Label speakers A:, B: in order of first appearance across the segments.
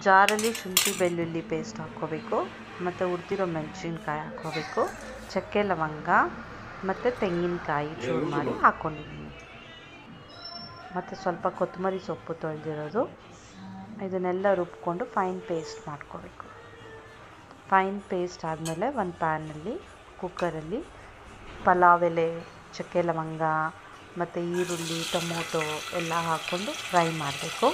A: ಜಾರಲ್ಲಿ ಶುಂಠಿ ಬೆಳ್ಳುಳ್ಳಿ ಪೇಸ್ಟ್ ಹಾಕ್ಕೋಬೇಕು, ಮತ್ತು ಹುರಿದಿರೋ ಮೆಣಸಿನ್ಕಾಯಿ ಹಾಕ್ಕೋಬೇಕು, ಚಕ್ಕೆ ಲವಂಗ ಮತ್ತು ತೆಂಗಿನಕಾಯಿ ಚೂರು ಮಾಡಿ ಹಾಕ್ಕೊಂಡಿದ್ದೀನಿ, ಮತ್ತು ಸ್ವಲ್ಪ ಕೊತ್ತಂಬರಿ ಸೊಪ್ಪು ತೊಳೆದಿರೋದು. ಇದನ್ನೆಲ್ಲ ರುಬ್ಕೊಂಡು ಫೈನ್ ಪೇಸ್ಟ್ ಮಾಡ್ಕೋಬೇಕು. ಫೈನ್ ಪೇಸ್ಟ್ ಆದಮೇಲೆ ಒಂದು ಪ್ಯಾನಲ್ಲಿ ಕುಕ್ಕರಲ್ಲಿ ಪಲಾವ್ ಎಲೆ, ಚಕ್ಕೆ ಲವಂಗ ಮತ್ತು ಈರುಳ್ಳಿ, ಟೊಮೊಟೊ ಎಲ್ಲ ಹಾಕ್ಕೊಂಡು ಫ್ರೈ ಮಾಡಬೇಕು.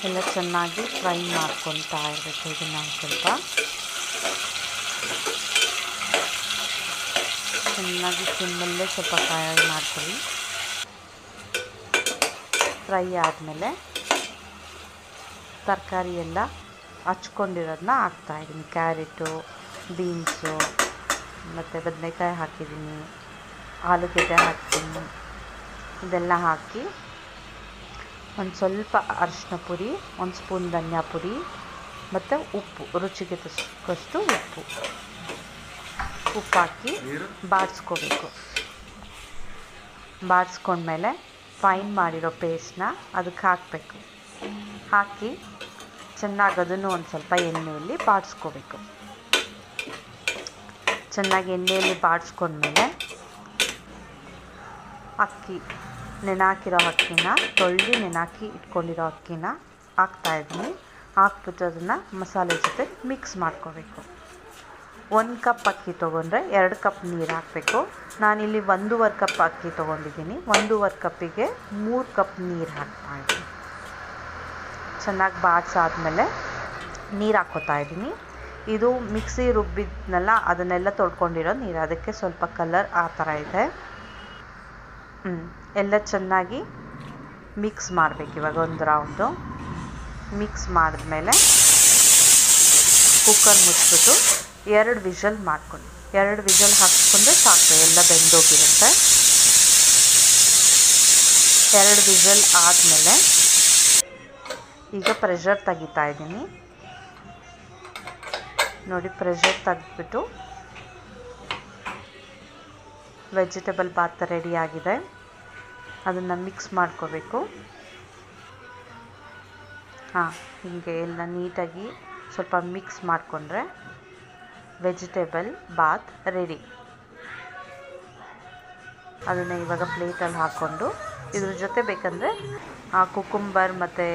A: ಎಲ್ಲ ಚೆನ್ನಾಗಿ ಫ್ರೈ ಮಾಡ್ಕೊತಾ ಇರಬೇಕು. ಇದನ್ನು ಸ್ವಲ್ಪ ಚೆನ್ನಾಗಿ ಸಿಮ್ಮಲ್ಲೇ ಸ್ವಲ್ಪ ಫ್ರೈ ಮಾಡ್ಕೊಳ್ಳಿ. ಫ್ರೈ ಆದಮೇಲೆ ತರಕಾರಿ ಎಲ್ಲ ಹಚ್ಕೊಂಡಿರೋದನ್ನ ಹಾಕ್ತಾಯಿದ್ದೀನಿ. ಕ್ಯಾರೆಟು, ಬೀನ್ಸು ಮತ್ತು ಬದನೆಕಾಯಿ ಹಾಕಿದ್ದೀನಿ, ಆಲೂಗೆಡ್ಡೆ ಹಾಕ್ತೀನಿ. ಇದೆಲ್ಲ ಹಾಕಿ ಒಂದು ಸ್ವಲ್ಪ ಅರಿಶಿನ ಪುಡಿ, ಒಂದು ಸ್ಪೂನ್ ಧನಿಯಾ ಪುಡಿ ಮತ್ತು ಉಪ್ಪು, ರುಚಿಗೆ ತಕ್ಕಷ್ಟು ಉಪ್ಪು ಹಾಕಿ ಬಾಡಿಸ್ಕೋಬೇಕು. ಬಾಡಿಸ್ಕೊಂಡ್ಮೇಲೆ ಫೈನ್ ಮಾಡಿರೋ ಪೇಸ್ಟ್ನ ಅದಕ್ಕೆ ಹಾಕಬೇಕು. ಹಾಕಿ ಚೆನ್ನಾಗಿ ಅದನ್ನು ಒಂದು ಸ್ವಲ್ಪ ಎಣ್ಣೆಯಲ್ಲಿ ಬಾಡಿಸ್ಕೋಬೇಕು. ಚೆನ್ನಾಗಿ ಎಣ್ಣೆಯಲ್ಲಿ ಬಾಡಿಸ್ಕೊಂಡ್ಮೇಲೆ ಅಕ್ಕಿ, ನೆನೆಹಾಕಿರೋ ಅಕ್ಕಿನ ತೊಳೆದು ನೆನೆಹಾಕಿ ಇಟ್ಕೊಂಡಿರೋ ಅಕ್ಕಿನ ಹಾಕ್ತಾಯಿದ್ದೀನಿ. ಹಾಕ್ಬಿಟ್ಟು ಅದನ್ನು ಮಸಾಲೆ ಜೊತೆ ಮಿಕ್ಸ್ ಮಾಡ್ಕೋಬೇಕು. 1 ಕಪ್ ಅಕ್ಕಿ ತೊಗೊಂಡ್ರೆ 2 ಕಪ್ ನೀರು ಹಾಕಬೇಕು. ನಾನಿಲ್ಲಿ 1.5 ಕಪ್ ಅಕ್ಕಿ ತೊಗೊಂಡಿದ್ದೀನಿ. 1.5 ಕಪ್ಪಿಗೆ 3 ಕಪ್ ನೀರು ಹಾಕ್ತಾಯಿದ್ದೀನಿ. ಚೆನ್ನಾಗಿ ಬಾಡಿಸಾದ್ಮೇಲೆ ನೀರು ಹಾಕ್ಕೋತಾ ಇದ್ದೀನಿ. ಇದು ಮಿಕ್ಸಿ ರುಬ್ಬಿದ್ನಲ್ಲ, ಅದನ್ನೆಲ್ಲ ತೊಳ್ಕೊಂಡಿರೋ ನೀರು, ಅದಕ್ಕೆ ಸ್ವಲ್ಪ ಕಲರ್ ಆ ಥರ ಇದೆ. ಎಲ್ಲ ಚೆನ್ನಾಗಿ ಮಿಕ್ಸ್ ಮಾಡಬೇಕು. ಇವಾಗ ಒಂದು ರೌಂಡು ಮಿಕ್ಸ್ ಮಾಡಿದ್ಮೇಲೆ ಕುಕ್ಕರ್ ಮುಚ್ಚಿಬಿಟ್ಟು 2 ವಿಷಲ್ ಮಾಡ್ಕೊಳ್ಳಿ. 2 ವಿಷಲ್ ಹಾಕ್ಕೊಂಡ್ರೆ ಸಾಕು, ಎಲ್ಲ ಬೆಂದೋಗಿರುತ್ತೆ. 2 ವಿಷಲ್ ಆದಮೇಲೆ ಈಗ ಪ್ರೆಷರ್ ತೆಗಿತಾ ಇದ್ದೀನಿ. ನೋಡಿ, ಪ್ರೆಷರ್ ತೆಗೆದ್ಬಿಟ್ಟು ವೆಜಿಟೇಬಲ್ ಬಾತ್ ರೆಡಿಯಾಗಿದೆ. ಅದನ್ನು ಮಿಕ್ಸ್ ಮಾಡ್ಕೋಬೇಕು. ಹೀಗೆ ಎಲ್ಲ ನೀಟಾಗಿ ಸ್ವಲ್ಪ ಮಿಕ್ಸ್ ಮಾಡಿಕೊಂಡ್ರೆ ವೆಜಿಟೇಬಲ್ ಬಾತ್ ರೆಡಿ. ಅದನ್ನು ಇವಾಗ ಪ್ಲೇಟಲ್ಲಿ ಹಾಕ್ಕೊಂಡು ಇದ್ರ ಜೊತೆ ಬೇಕಂದರೆ ಕುಕುಂಬರ್ ಮತ್ತು